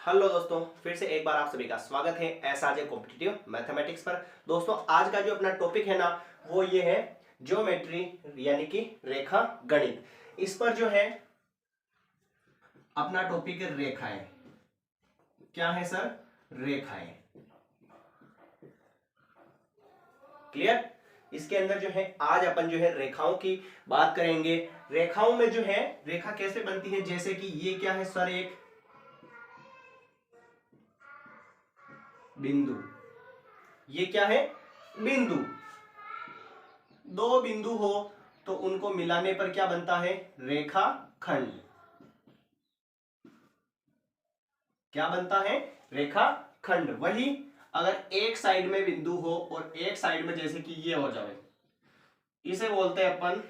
Hello दोस्तों, फिर से एक बार आप सभी का स्वागत है एसआरजे कॉम्पिटिटिव मैथमेटिक्स पर। दोस्तों आज का जो अपना टॉपिक है ना वो ये है ज्योमेट्री यानी कि रेखा गणित। इस पर जो है अपना टॉपिक है रेखाएं। क्या है सर? रेखाएं। क्लियर? इसके अंदर जो है आज अपन जो है रेखाओं की बात करेंगे। रेखाओं में जो है रेखा कैसे बनती है, जैसे कि ये क्या है सर? एक बिंदु। ये क्या है? बिंदु। दो बिंदु हो तो उनको मिलाने पर क्या बनता है? रेखाखंड। क्या बनता है? रेखाखंड। वही अगर एक साइड में बिंदु हो और एक साइड में जैसे कि ये हो जाए, इसे बोलते हैं अपन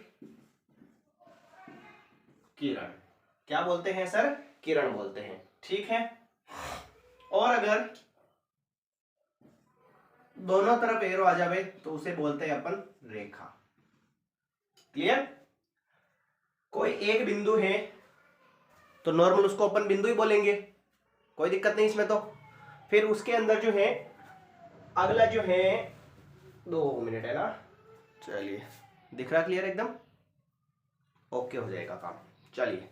किरण। क्या बोलते हैं सर? किरण बोलते हैं। ठीक है। और अगर दोनों तरफ एरो आ जावे तो उसे बोलते हैं अपन रेखा। क्लियर? कोई एक बिंदु है तो नॉर्मल उसको अपन बिंदु ही बोलेंगे, कोई दिक्कत नहीं इसमें। तो फिर उसके अंदर जो है अगला जो है 2 मिनट है ना, चलिए दिख रहा क्लियर एकदम? ओके हो जाएगा काम। चलिए,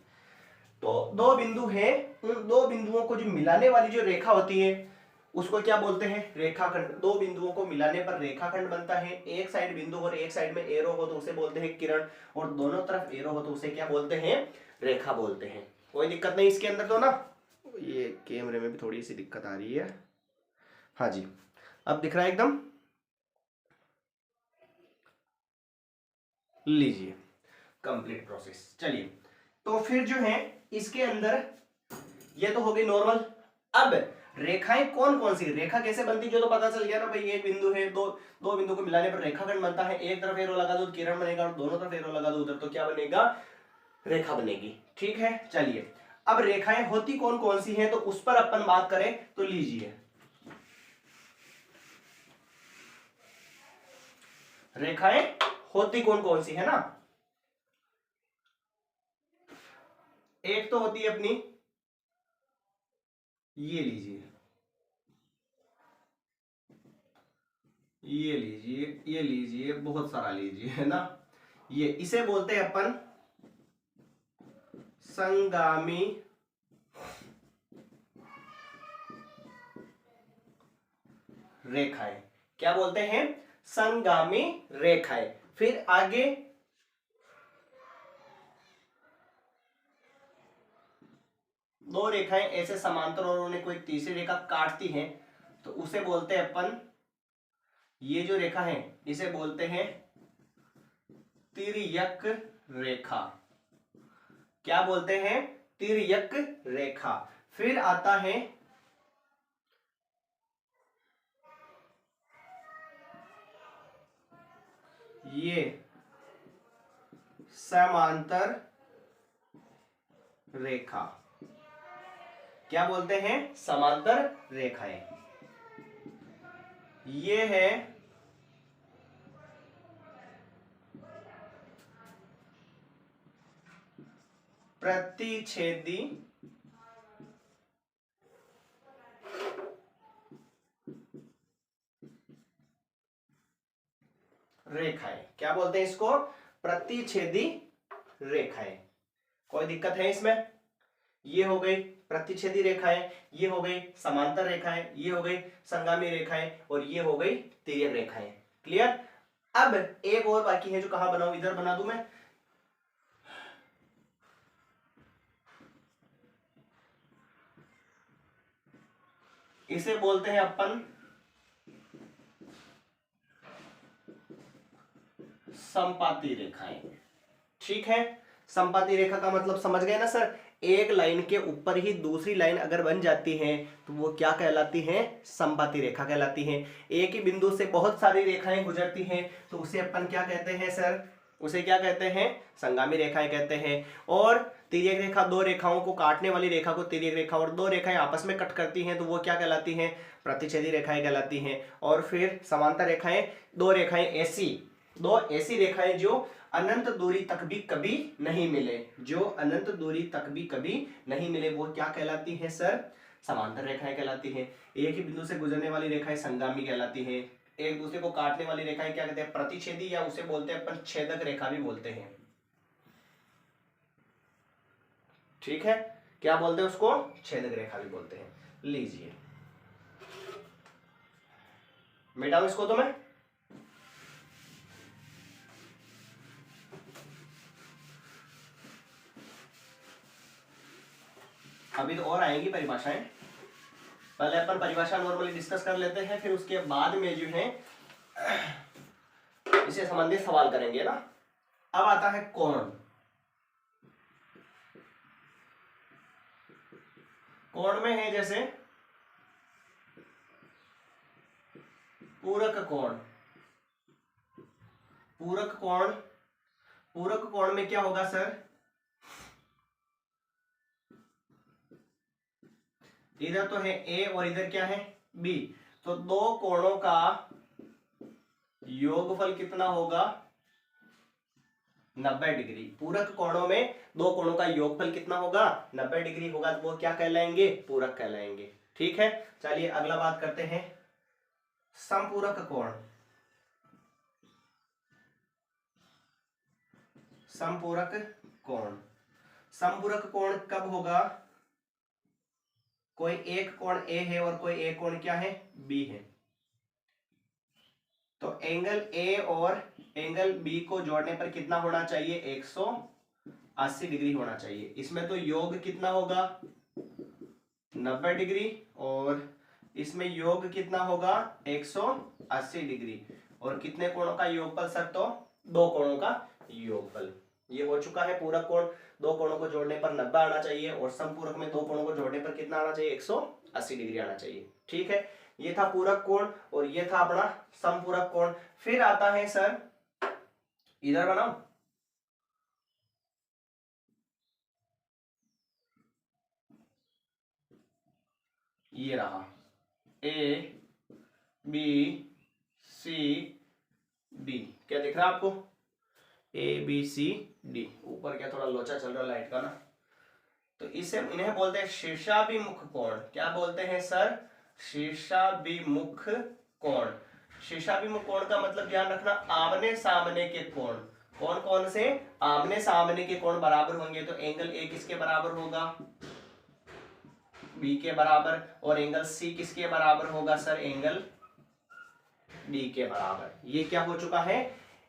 तो दो बिंदु है, उन दो बिंदुओं को जो मिलाने वाली जो रेखा होती है उसको क्या बोलते हैं? रेखाखंड। दो बिंदुओं को मिलाने पर रेखाखंड बनता है। एक साइड बिंदु और एक साइड में एरो हो तो उसे बोलते हैं किरण, और दोनों तरफ एरो हो तो उसे क्या बोलते हैं? रेखा बोलते हैं। कोई दिक्कत नहीं इसके अंदर तो ना? ये कैमरे में भी थोड़ी सी दिक्कत आ रही है। हाँ जी, अब दिख रहा है एकदम? लीजिए, कंप्लीट प्रोसेस। चलिए, तो फिर जो है इसके अंदर ये तो हो गई नॉर्मल। अब रेखाएं कौन कौन सी? रेखा कैसे बनती जो तो पता चल गया ना भाई। एक बिंदु है, दो दो बिंदु को मिलाने पर रेखाखंड बनता है। एक तरफ एरो लगा दो तो किरण बनेगा, और दोनों तरफ एरो लगा दो उधर तो क्या बनेगा? रेखा बनेगी। ठीक है। चलिए, अब रेखाएं होती कौन कौन सी हैं तो उस पर अपन बात करें तो लीजिए, रेखाएं होती कौन कौन सी है ना? एक तो होती है अपनी, ये लीजिए, ये लीजिए, ये लीजिए, बहुत सारा लीजिए, है ना? ये इसे बोलते हैं अपन संगामी रेखाएं। क्या बोलते हैं? संगामी रेखाएं। फिर आगे दो रेखाएं ऐसे समांतर और उन्हें कोई तीसरी रेखा काटती हैं तो उसे बोलते हैं अपन, ये जो रेखा है इसे बोलते हैं तिर्यक रेखा। क्या बोलते हैं? तिर्यक रेखा। फिर आता है ये समांतर रेखा। क्या बोलते हैं? समांतर रेखाएं। ये है प्रतिच्छेदी रेखाएं। क्या बोलते हैं इसको? प्रतिच्छेदी रेखाएं। कोई दिक्कत है इसमें? ये हो गई प्रतिच्छेदी रेखाएं, ये हो गई समांतर रेखाएं, ये हो गई संगामी रेखाएं, और ये हो गई तिर्यक रेखाएं। क्लियर? अब एक और बाकी है जो कहां बनाऊं? इधर बना दूं मैं। इसे बोलते हैं अपन संपाती रेखाएं। ठीक है। संपाती रेखा का मतलब समझ गए ना सर? एक लाइन के ऊपर ही दूसरी लाइन अगर बन जाती है तो वो क्या कहलाती है? संपाती रेखा कहलाती है। एक ही बिंदु से बहुत सारी रेखाएं गुजरती हैं तो उसे अपन क्या कहते हैं सर? उसे क्या कहते हैं? संगामी रेखाएं कहते हैं। और तिर्यक रेखा, दो रेखाओं को काटने वाली रेखा को तिर्यक रेखा, और दो रेखाएं आपस में कट करती हैं तो वो क्या कहलाती हैं? प्रतिच्छेदी रेखाएं कहलाती हैं। और फिर समांतर रेखाएं, दो ऐसी रेखाएं जो अनंत दूरी तक भी कभी नहीं मिले, जो अनंत दूरी तक भी कभी नहीं मिले, वो क्या कहलाती है सर? समांतर रेखाएं कहलाती हैं। एक ही बिंदु से गुजरने वाली रेखाएं संगामी कहलाती हैं। एक दूसरे को काटने वाली रेखाएं क्या कहते हैं? प्रतिच्छेदी, या उसे बोलते हैं अपन छेदक रेखा भी बोलते हैं। ठीक है, क्या बोलते हैं उसको? छेदक रेखा भी बोलते हैं। लीजिए मिटाओ इसको तो मैं। अभी तो और आएंगी परिभाषाएं, पहले अपन परिभाषा नॉर्मली डिस्कस कर लेते हैं, फिर उसके बाद में जो है इसे संबंधित सवाल करेंगे ना। अब आता है कोण। कोण में है जैसे पूरक कोण। पूरक कोण, पूरक कोण में क्या होगा सर? इधर तो है ए और इधर क्या है? बी। तो दो कोणों का योगफल कितना होगा? 90 डिग्री। पूरक कोणों में दो कोणों का योगफल कितना होगा? 90 डिग्री होगा। तो वो क्या कहलाएंगे? पूरक कहलाएंगे। ठीक है, चलिए अगला बात करते हैं समपूरक कोण। समपूरक कोण, समपूरक कोण कब होगा? कोई एक कोण ए है और कोई एक कोण क्या है? बी है। तो एंगल ए और एंगल बी को जोड़ने पर कितना होना चाहिए? 180 डिग्री होना चाहिए। इसमें तो योग कितना होगा? 90 डिग्री, और इसमें योग कितना होगा? 180 डिग्री। और कितने कोणों का योगफल सर? तो दो कोणों का योगफल। ये हो चुका है पूरक कोण। दो कोणों को जोड़ने पर 90 आना चाहिए, और समपूरक में दो कोणों को जोड़ने पर कितना आना चाहिए? 180 डिग्री आना चाहिए। ठीक है, ये था पूरक कोण और ये था अपना समपूरक कोण। फिर आता है सर, इधर बनाओ, ये रहा ए बी सी डी। क्या दिख रहा है आपको? A B C D. ऊपर क्या थोड़ा लोचा चल रहा लाइट का ना, तो इसे इन्हें बोलते हैं शीर्षाभिमुख कोण। क्या बोलते हैं सर? शीर्षाभिमुख कोण। शीर्षाभिमुख कोण का मतलब ध्यान रखना, आमने सामने के कोण। कौन कौन से? आमने सामने के कोण बराबर होंगे। तो एंगल ए किसके बराबर होगा? बी के बराबर। और एंगल सी किसके बराबर होगा सर? एंगल डी के बराबर। ये क्या हो चुका है?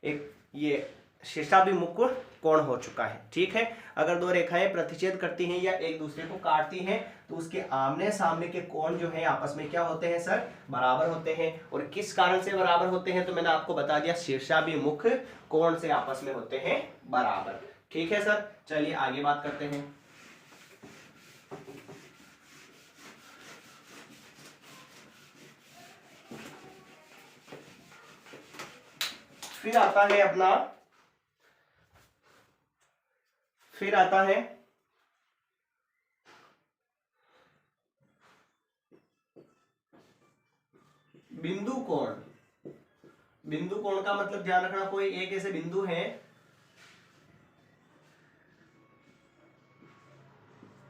एक ये शीर्षाभिमुख कोण हो चुका है। ठीक है, अगर दो रेखाएं प्रतिच्छेद करती हैं या एक दूसरे को काटती हैं तो उसके आमने सामने के कोण जो है आपस में क्या होते हैं सर? बराबर होते हैं। और किस कारण से बराबर होते हैं? तो मैंने आपको बता दिया, शीर्षाभिमुख कोण से आपस में होते हैं बराबर। ठीक है सर, चलिए आगे बात करते हैं। फिर आता है अपना, फिर आता है बिंदु कोण। बिंदु कोण का मतलब ध्यान रखना, कोई एक ऐसे बिंदु है,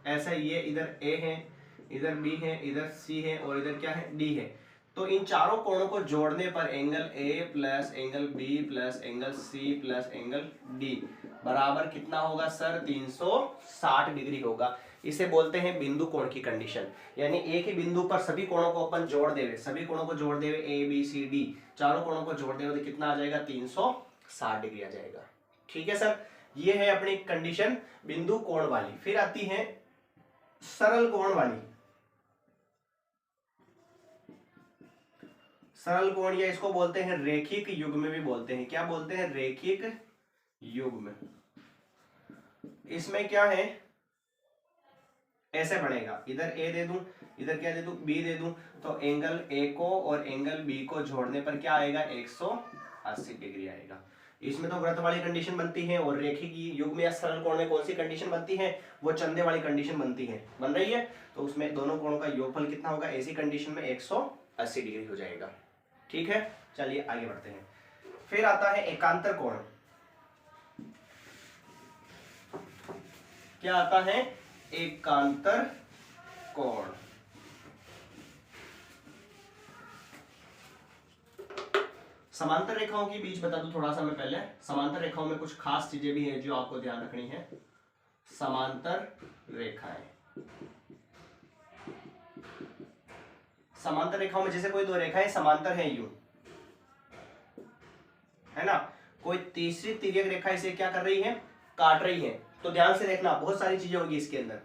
ऐसा ये इधर ए है, इधर बी है, इधर सी है और इधर क्या है? डी है। तो इन चारों कोणों को जोड़ने पर angle A plus angle B plus angle C plus angle D बराबर कितना होगा सर? 360 डिग्री होगा। इसे बोलते हैं बिंदु कोण की कंडीशन। यानी एक ही बिंदु पर सभी कोणों को अपन जोड़ देवे, सभी कोणों को जोड़ देवे, ए बी सी डी, चारों कोणों को जोड़ देवे तो कितना आ जाएगा? 360 डिग्री आ जाएगा। ठीक है सर, ये है अपनी कंडीशन बिंदु कोण वाली। फिर आती है सरल कोण वाली। सरल कोण, या इसको बोलते हैं रेखिक युग्म भी बोलते हैं। क्या बोलते हैं? रेखिक युग्म। इसमें क्या है? ऐसे बनेगा, इधर ए दे दूं, इधर क्या दे दूं? बी दे दूं, तो एंगल ए को और एंगल बी को जोड़ने पर क्या आएगा? 180 डिग्री आएगा। इसमें तो वृत्त वाली कंडीशन बनती है, और रेखिक युग्म या सरल कोण में कौन सी कंडीशन बनती है? वो चंदे वाली कंडीशन बनती है, बन रही है। तो उसमें दोनों कोणों का योगफल कितना होगा? ऐसी कंडीशन में 180 डिग्री हो जाएगा। ठीक है, चलिए आगे बढ़ते हैं। फिर आता है एकांतर कोण। क्या आता है? एकांतर कोण। समांतर रेखाओं के बीच बता दूं थोड़ा सा मैं पहले, समांतर रेखाओं में कुछ खास चीजें भी हैं जो आपको ध्यान रखनी है। समांतर रेखाएं, समांतर रेखाओं में जैसे कोई दो रेखाएं समांतर हैं यूं, है ना, कोई तीसरी तिर्यक रेखा इसे क्या कर रही है, काट रही है, तो ध्यान से देखना, बहुत सारी चीजें होगी इसके अंदर।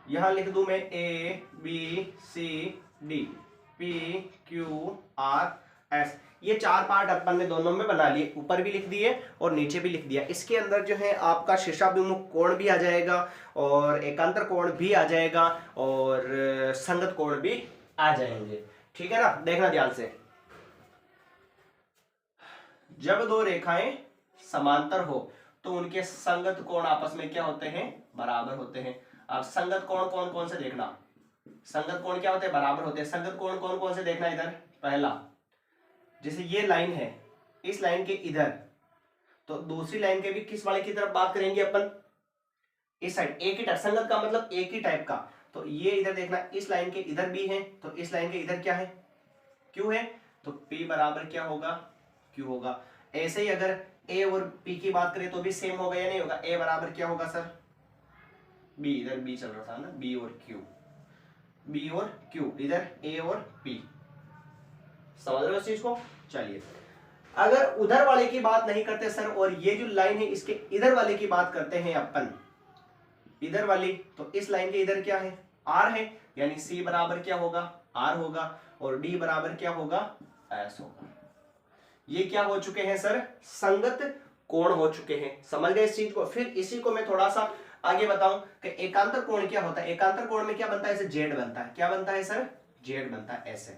यहां लिख दूं मैं A B C D P Q R S, ये चार पार्ट अपन ने दोनों में बना लिए, ऊपर भी लिख दिए और नीचे भी लिख दिया। इसके अंदर जो है आपका शीर्षाभिमुख कोण भी आ जाएगा और एकांतर कोण भी आ जाएगा और संगत कोण भी आ जाएंगे, ठीक है ना। देखना ध्यान से, जब दो रेखाएं समांतर हो तो उनके संगत कोण आपस में क्या होते हैं, बराबर होते हैं। अब संगत कोण कौन कौन से देखना, संगत कोण क्या होते हैं, बराबर होते हैं। संगत कोण कौन कौन से देखना, इधर पहला, जैसे ये लाइन है, इस लाइन के इधर, तो दूसरी लाइन के भी किस वाले की तरफ बात करेंगे अपन, इस साइड, एक ही टाइप, संगत का मतलब एक ही टाइप का, तो ये इधर देखना, इस लाइन के इधर भी है, तो इस लाइन के इधर क्या है, क्यू है, तो P बराबर क्या होगा, Q होगा। ऐसे ही अगर A और P की बात करें तो भी सेम होगा या नहीं होगा, A बराबर क्या होगा सर, B, इधर B चल रहा था ना, B और Q, B और Q, इधर A और P, समझ रहे हो इस चीज को। चलिए, अगर उधर वाले की बात नहीं करते सर और ये जो लाइन है इसके इधर वाले की बात करते हैं अपन, इधर वाली, तो इस लाइन के इधर क्या है, R है, यानी C बराबर क्या होगा, R होगा, और D बराबर क्या होगा, S होगा। ये क्या हो चुके हैं सर, संगत कोण हो चुके हैं, समझ गए इस चीज को। फिर इसी को मैं थोड़ा सा आगे बताऊं कि एकांतर कोण क्या होता है। एकांतर कोण में क्या बनता है, ऐसे जेड बनता है, क्या बनता है सर, जेड बनता है। ऐसे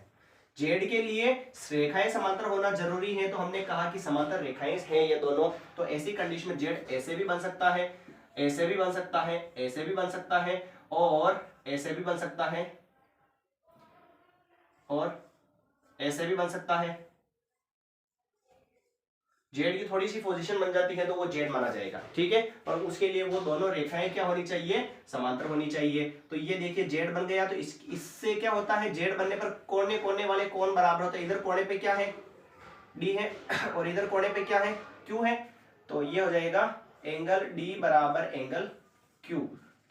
जेड के लिए रेखाएं समांतर होना जरूरी है, तो हमने कहा कि समांतर रेखाएं हैं ये दोनों, तो ऐसी कंडीशन में जेड ऐसे भी बन सकता है, ऐसे भी बन सकता है, ऐसे भी बन सकता है, और ऐसे भी बन सकता है, और ऐसे भी बन सकता है। जेड की थोड़ी सी पोजीशन बन जाती है तो वो जेड माना जाएगा, ठीक है। और उसके लिए वो दोनों रेखाएं क्या होनी चाहिए, समांतर होनी चाहिए। तो ये देखिए जेड बन गया, तो इससे क्या होता है, जेड बनने पर कोने कोने वाले कोण बराबर होते हैं। इधर कोने पे क्या है, डी है, और इधर कोने पे क्या है, क्यू है, तो ये हो जाएगा एंगल डी बराबर एंगल क्यू।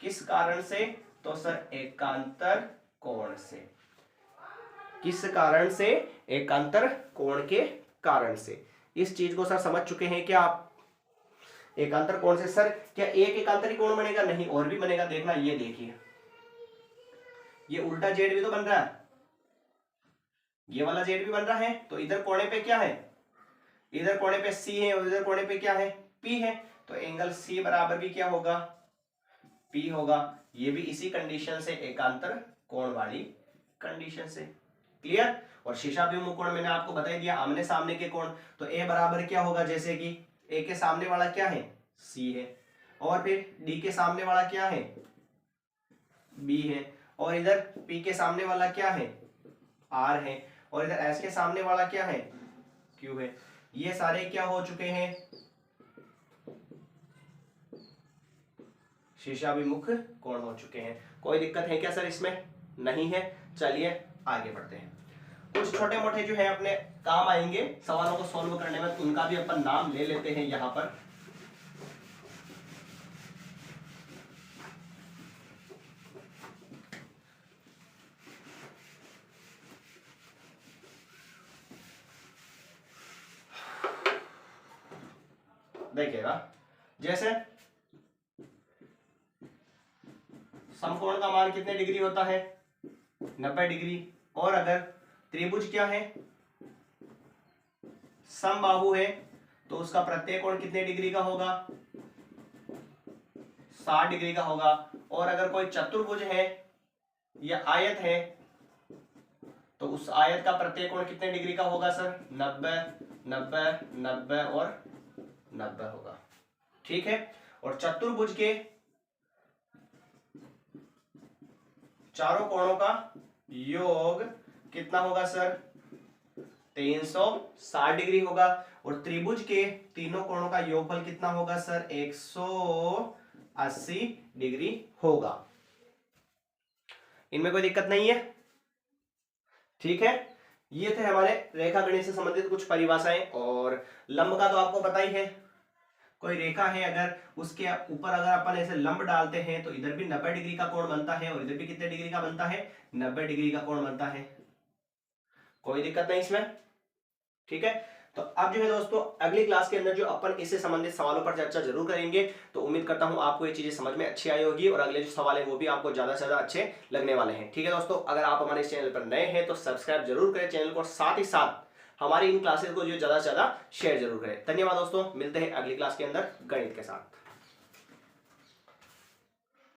किस कारण से, तो सर एकांतर कोण से। किस कारण से, एकांतर कोण के कारण से। इस चीज को सर समझ चुके हैं क्या आप, एकांतर कोण से सर क्या एक एकांतरी कोण बनेगा, नहीं और भी बनेगा। देखना, ये देखिए, ये उल्टा जेड भी तो बन रहा है, ये वाला जेड भी बन रहा है, तो इधर कोने पे क्या है, इधर कोने पे सी है और इधर कोने पे क्या है, पी है, तो एंगल सी बराबर भी क्या होगा, पी होगा। ये भी इसी कंडीशन से, एकांतर कोण वाली कंडीशन से, क्लियर। और शीर्षाभिमुख कोण मैंने आपको बता दिया, आमने सामने के कोण, तो ए बराबर क्या होगा, जैसे कि ए के सामने वाला क्या है, सी है, और फिर डी के सामने वाला क्या है, बी है, और इधर पी के सामने वाला क्या है, आर है, और इधर एस के सामने वाला क्या है, क्यू है। ये सारे क्या हो चुके हैं, शीर्षाभिमुख कोण हो चुके हैं। कोई दिक्कत है क्या सर इसमें, नहीं है। चलिए आगे बढ़ते हैं। कुछ छोटे मोटे जो है अपने काम आएंगे सवालों को सॉल्व करने में, उनका भी अपन नाम ले लेते हैं यहां पर। देखिएगा, जैसे समकोण का मान कितने डिग्री होता है, 90 डिग्री। और अगर त्रिभुज क्या है, समबाहु है, तो उसका प्रत्येक कोण कितने डिग्री का होगा, 60 डिग्री का होगा। और अगर कोई चतुर्भुज है या आयत है, तो उस आयत का प्रत्येक कोण कितने डिग्री का होगा सर, 90, 90, 90 और 90 होगा, ठीक है। और चतुर्भुज के चारों कोणों का योग कितना होगा सर, 360 डिग्री होगा। और त्रिभुज के तीनों कोणों का योगफल कितना होगा सर, 180 डिग्री होगा। इनमें कोई दिक्कत नहीं है, ठीक है। ये थे हमारे रेखा गणित से संबंधित कुछ परिभाषाएं। और लंब का तो आपको पता ही है, कोई रेखा है अगर उसके ऊपर अगर अपन ऐसे लंब डालते हैं तो इधर भी 90 डिग्री का कोण बनता है और इधर भी कितने डिग्री का बनता है, 90 डिग्री का कोण बनता है। कोई दिक्कत नहीं इसमें, ठीक है। तो अब जो है दोस्तों अगली क्लास के अंदर जो अपन इससे संबंधित सवालों पर चर्चा जरूर करेंगे। तो उम्मीद करता हूं आपको ये चीजें समझ में अच्छी आई होगी और अगले जो सवाल है वो भी आपको ज्यादा से ज्यादा अच्छे लगने वाले हैं, ठीक है दोस्तों। अगर आप हमारे इस चैनल पर नए हैं तो सब्सक्राइब जरूर करें चैनल को, साथ ही साथ हमारी इन क्लासेस को जो ज्यादा से ज्यादा शेयर जरूर करें। धन्यवाद दोस्तों, मिलते हैं अगली क्लास के अंदर गणित के साथ।